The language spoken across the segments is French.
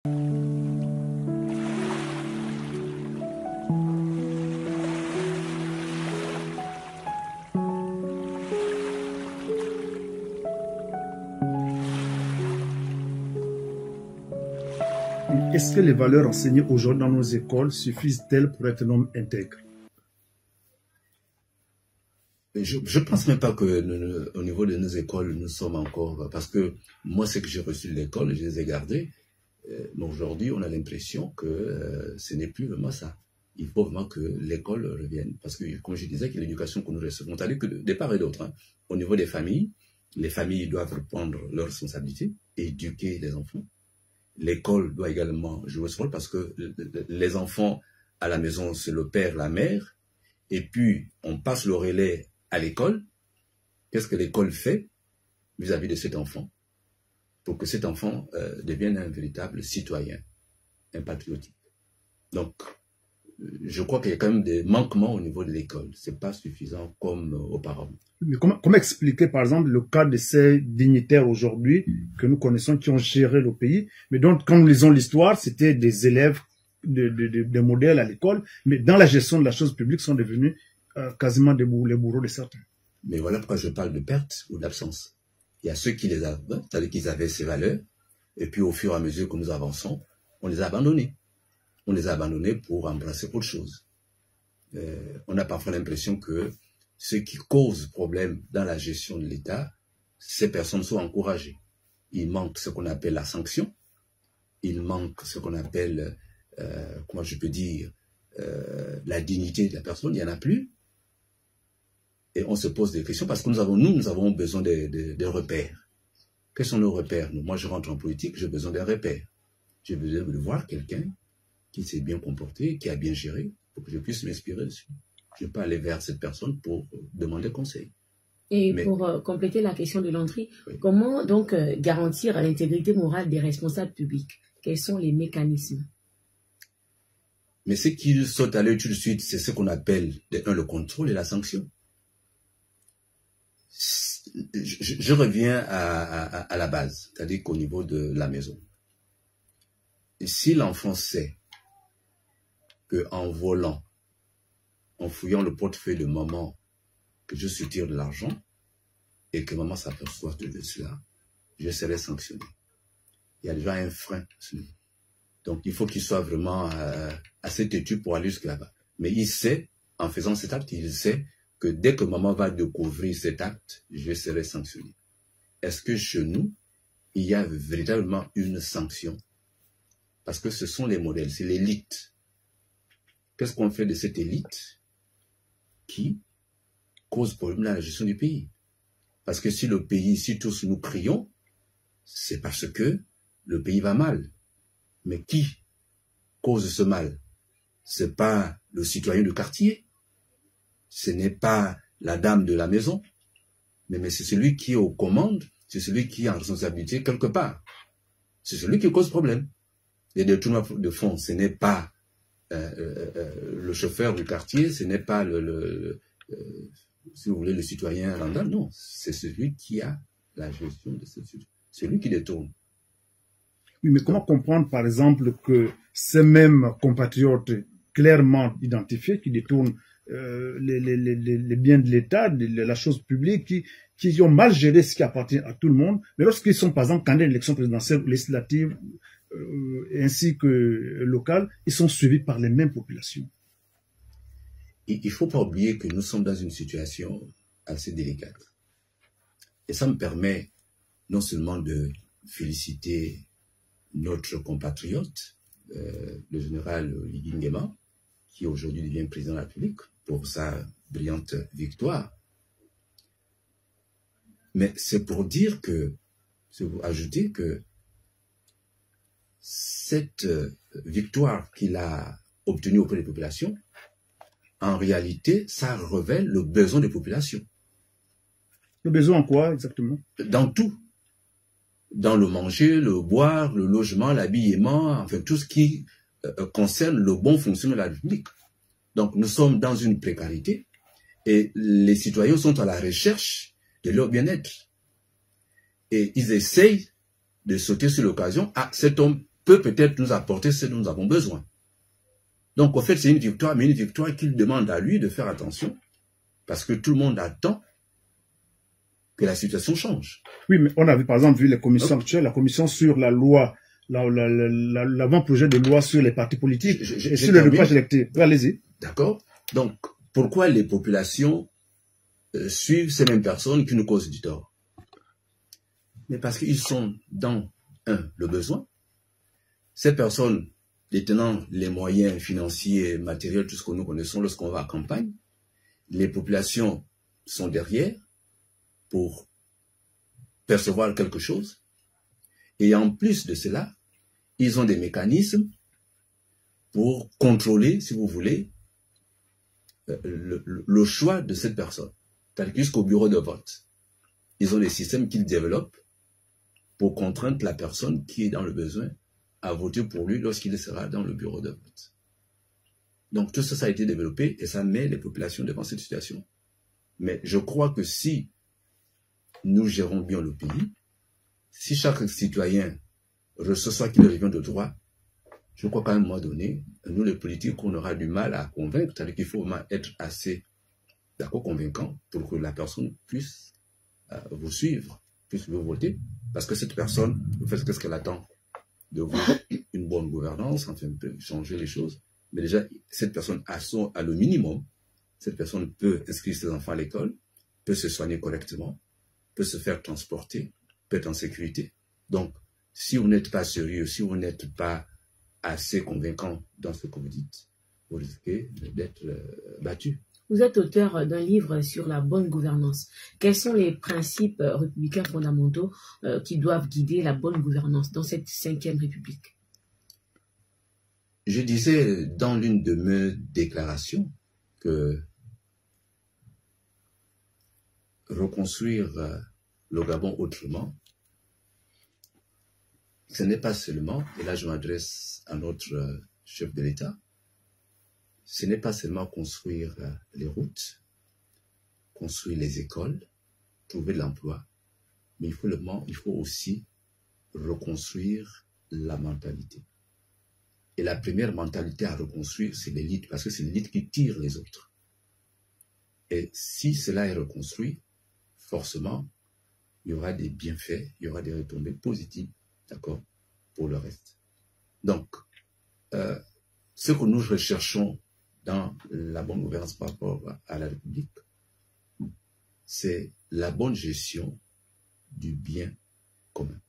Est-ce que les valeurs enseignées aujourd'hui dans nos écoles suffisent-elles pour être un homme intègre? Je pense même pas que au niveau de nos écoles, nous sommes encore... Parce que moi, ce que j'ai reçu de l'école, je les ai gardés. Mais aujourd'hui, on a l'impression que ce n'est plus vraiment ça. Il faut vraiment que l'école revienne. Parce que, comme je disais, que l'éducation que nous recevons, c'est-à-dire que de part et d'autre, hein, au niveau des familles, les familles doivent prendre leurs responsabilités, éduquer les enfants. L'école doit également jouer ce rôle parce que les enfants à la maison, c'est le père, la mère, et puis on passe le relais à l'école. Qu'est-ce que l'école fait vis-à-vis de cet enfant pour que cet enfant devienne un véritable citoyen, un patriotique. Donc, je crois qu'il y a quand même des manquements au niveau de l'école. Ce n'est pas suffisant comme auparavant. Mais comment expliquer, par exemple, le cas de ces dignitaires aujourd'hui que nous connaissons qui ont géré le pays, mais donc, quand nous lisons l'histoire, c'était des élèves, des modèles à l'école, mais dans la gestion de la chose publique sont devenus quasiment les bourreaux de certains. Mais voilà pourquoi je parle de perte ou d'absence. Il y a ceux qui les avaient, c'est-à-dire qu'ils avaient ces valeurs, et puis au fur et à mesure que nous avançons, on les a abandonnés. On les a abandonnés pour embrasser autre chose. On a parfois l'impression que ce qui cause problème dans la gestion de l'État, ces personnes sont encouragées. Il manque ce qu'on appelle la sanction, il manque ce qu'on appelle, comment je peux dire, la dignité de la personne, il n'y en a plus. Et on se pose des questions parce que nous avons besoin de repères. Quels sont nos repères? Moi, je rentre en politique, j'ai besoin d'un repère. J'ai besoin de voir quelqu'un qui s'est bien comporté, qui a bien géré, pour que je puisse m'inspirer dessus. Je peux aller vers cette personne pour demander conseil. Et pour compléter la question de l'entrée, oui. Comment donc garantir l'intégrité morale des responsables publics? Quels sont les mécanismes? Mais ce qui saute à l'œil tout de suite, c'est ce qu'on appelle le contrôle et la sanction. Je reviens à la base, c'est-à-dire qu'au niveau de la maison. Et si l'enfant sait qu'en volant, en fouillant le portefeuille de maman, que je soutire de l'argent, et que maman s'aperçoit de cela, je serai sanctionné. Il y a déjà un frein. Donc il faut qu'il soit vraiment assez têtu pour aller jusque là-bas. Mais il sait, en faisant cet acte, il sait que dès que maman va découvrir cet acte, je serai sanctionné. Est-ce que chez nous, il y a véritablement une sanction? Parce que ce sont les modèles, c'est l'élite. Qu'est-ce qu'on fait de cette élite qui cause problème dans la gestion du pays? Parce que si le pays, si tous nous crions, c'est parce que le pays va mal. Mais qui cause ce mal? Ce n'est pas le citoyen du quartier, ce n'est pas la dame de la maison, mais c'est celui qui est aux commandes, c'est celui qui est en responsabilité quelque part. C'est celui qui cause problème. Les détournements de fonds, ce n'est pas le chauffeur du quartier, ce n'est pas si vous voulez, le citoyen lambda, non, c'est celui qui a la gestion de ce sujet, c'est lui qui détourne. Oui, mais comment comprendre, par exemple, que ces mêmes compatriotes clairement identifiés qui détournent les biens de l'État, la chose publique, qui ont mal géré ce qui appartient à tout le monde, mais lorsqu'ils sont, par exemple, candidats à l'élection présidentielle, législative, ainsi que locale, ils sont suivis par les mêmes populations. Il ne faut pas oublier que nous sommes dans une situation assez délicate. Et ça me permet non seulement de féliciter notre compatriote, le général Oligui Nguema, qui aujourd'hui devient président de la République, pour sa brillante victoire. Mais c'est pour dire que, c'est pour ajouter que cette victoire qu'il a obtenue auprès des populations, en réalité, ça révèle le besoin des populations. Le besoin en quoi exactement? Dans tout. Dans le manger, le boire, le logement, l'habillement, enfin tout ce qui concerne le bon fonctionnement de la République. Donc nous sommes dans une précarité et les citoyens sont à la recherche de leur bien-être. Et ils essayent de sauter sur l'occasion. Ah, cet homme peut peut-être nous apporter ce dont nous avons besoin. Donc, en fait, c'est une victoire, mais une victoire qu'il demande à lui de faire attention, parce que tout le monde attend que la situation change. Oui, mais on a vu, par exemple, vu les commissions actuelles, la commission sur la loi, l'avant-projet de loi sur les partis politiques, et sur le dopage électif. Allez-y. D'accord. Donc, pourquoi les populations suivent ces mêmes personnes qui nous causent du tort? Mais parce qu'ils sont dans, le besoin. Ces personnes détenant les moyens financiers, matériels, tout ce que nous connaissons lorsqu'on va en campagne, les populations sont derrière pour percevoir quelque chose. Et en plus de cela, ils ont des mécanismes pour contrôler, si vous voulez, le choix de cette personne. C'est-à-dire jusqu'au bureau de vote. Ils ont des systèmes qu'ils développent pour contraindre la personne qui est dans le besoin à voter pour lui lorsqu'il sera dans le bureau de vote. Donc tout ça, ça a été développé et ça met les populations devant cette situation. Mais je crois que si nous gérons bien le pays, si chaque citoyen reçoit ce qu'il revient de droit, je crois qu'à un moment donné, nous les politiques, on aura du mal à convaincre, c'est-à-dire qu'il faut vraiment être assez convaincant pour que la personne puisse vous suivre, puisse vous voter, parce que cette personne, vous faites qu'est-ce qu'elle attend de vous, une bonne gouvernance, enfin, peut changer les choses. Mais déjà, cette personne a le minimum. Cette personne peut inscrire ses enfants à l'école, peut se soigner correctement, peut se faire transporter, peut être en sécurité. Donc, si vous n'êtes pas sérieux, si vous n'êtes pas assez convaincant dans ce que vous dites, vous risquez d'être battu. Vous êtes auteur d'un livre sur la bonne gouvernance. Quels sont les principes républicains fondamentaux qui doivent guider la bonne gouvernance dans cette 5e République? Je disais dans l'une de mes déclarations que reconstruire le Gabon autrement, ce n'est pas seulement, et là je m'adresse à notre chef de l'État, ce n'est pas seulement construire les routes, construire les écoles, trouver de l'emploi, mais il faut aussi reconstruire la mentalité. Et la première mentalité à reconstruire, c'est l'élite, parce que c'est l'élite qui tire les autres. Et si cela est reconstruit, forcément, il y aura des bienfaits, il y aura des retombées positives, d'accord, pour le reste. Donc, ce que nous recherchons dans la bonne gouvernance par rapport à la République, c'est la bonne gestion du bien commun.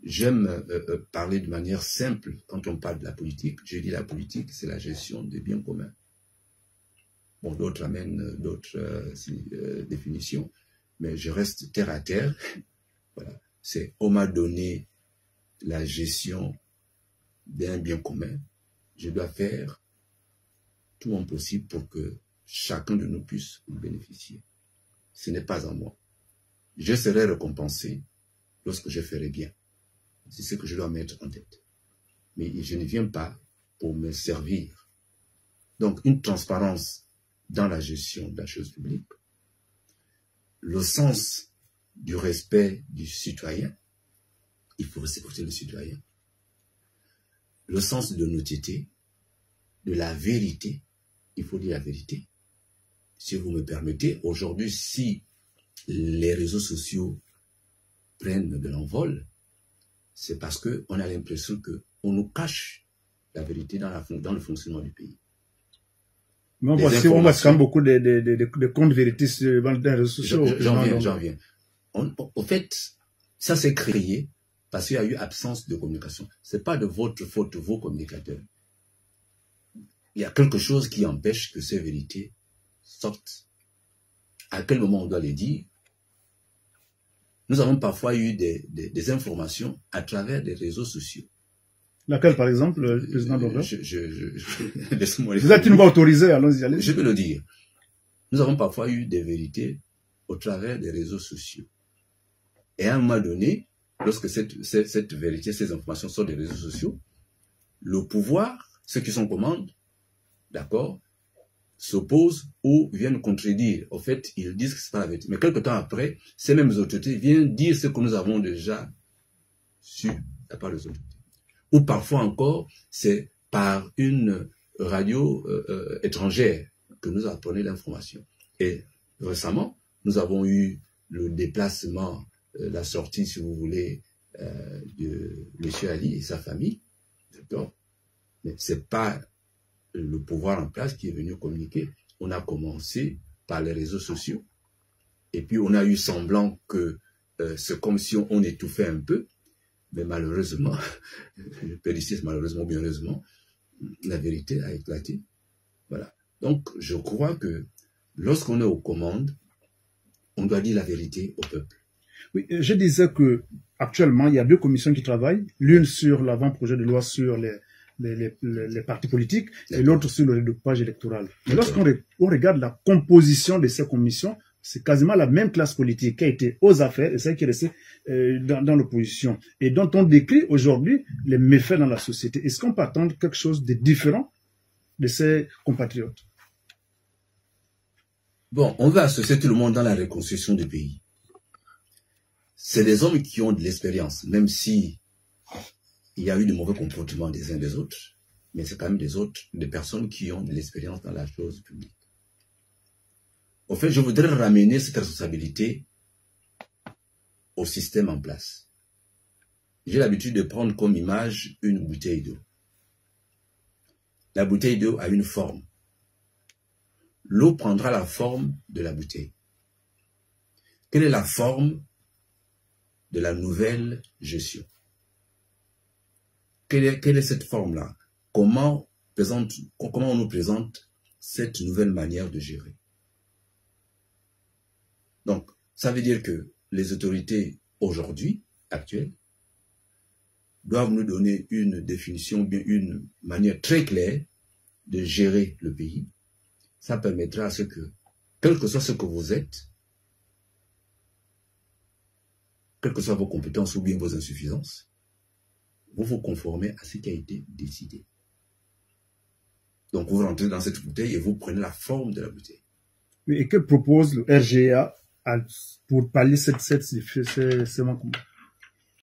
J'aime parler de manière simple quand on parle de la politique. Je dis la politique, c'est la gestion des biens communs. Bon, d'autres amènent d'autres définitions, mais je reste terre à terre. Voilà. C'est on m'a donné la gestion d'un bien commun. Je dois faire tout mon possible pour que chacun de nous puisse en bénéficier. Ce n'est pas à moi. Je serai récompensé lorsque je ferai bien. C'est ce que je dois mettre en tête. Mais je ne viens pas pour me servir. Donc, une transparence dans la gestion de la chose publique, le sens du respect du citoyen, il faut respecter le citoyen, le sens de l'honnêteté, de la vérité, il faut dire la vérité. Si vous me permettez, aujourd'hui, si les réseaux sociaux prennent de l'envol, c'est parce qu'on a l'impression qu'on nous cache la vérité dans le fonctionnement du pays. Mais on voit quand même beaucoup de comptes vérités sur les réseaux sociaux. J'en viens. Au fait, ça s'est créé parce qu'il y a eu absence de communication. Ce n'est pas de votre faute, vos communicateurs. Il y a quelque chose qui empêche que ces vérités sortent. À quel moment on doit les dire? Nous avons parfois eu des informations à travers des réseaux sociaux. Laquelle, par exemple, le président Dover? Laisse-moi Vous êtes une voix autorisée, allons-y, allez. Je peux le dire. Nous avons parfois eu des vérités au travers des réseaux sociaux. Et à un moment donné, lorsque cette vérité, ces informations sortent des réseaux sociaux, le pouvoir, ceux qui sont commandes, d'accord, s'opposent ou viennent contredire. Au fait, ils disent que ce n'est pas la vérité. Mais quelque temps après, ces mêmes autorités viennent dire ce que nous avons déjà su de la part des autorités. ou parfois encore, c'est par une radio étrangère que nous apprenons l'information. Et récemment, nous avons eu le déplacement, la sortie, si vous voulez, de M. Ali et sa famille. D'accord? Mais c'est pas le pouvoir en place qui est venu communiquer. On a commencé par les réseaux sociaux. Et puis, on a eu semblant que c'est comme si on étouffait un peu. Mais malheureusement, je peux dire malheureusement, bien heureusement, la vérité a éclaté. Voilà. Donc, je crois que lorsqu'on est aux commandes, on doit dire la vérité au peuple. Oui, je disais que actuellement, il y a 2 commissions qui travaillent, l'une sur l'avant-projet de loi sur les partis politiques et l'autre sur le redécoupage électoral. Mais lorsqu'on regarde la composition de ces commissions, c'est quasiment la même classe politique qui a été aux affaires et celle qui est restée dans l'opposition et dont on décrit aujourd'hui les méfaits dans la société. Est-ce qu'on peut attendre quelque chose de différent de ces compatriotes? Bon, on va associer tout le monde dans la reconstruction du pays. C'est des hommes qui ont de l'expérience, même si il y a eu de mauvais comportements des uns des autres, mais c'est quand même des personnes qui ont de l'expérience dans la chose publique. En fait, je voudrais ramener cette responsabilité au système en place. J'ai l'habitude de prendre comme image une bouteille d'eau. La bouteille d'eau a une forme. L'eau prendra la forme de la bouteille. Quelle est la forme de la nouvelle gestion? Quelle est cette forme-là? Comment on nous présente cette nouvelle manière de gérer? Donc, ça veut dire que les autorités aujourd'hui, actuelles, doivent nous donner une définition, bien une manière très claire de gérer le pays. Ça permettra à ce que, quel que soit ce que vous êtes, quelles que soient vos compétences ou bien vos insuffisances, vous vous conformez à ce qui a été décidé. Donc, vous rentrez dans cette bouteille et vous prenez la forme de la bouteille. Et que propose le RGA pour pallier ces manquements?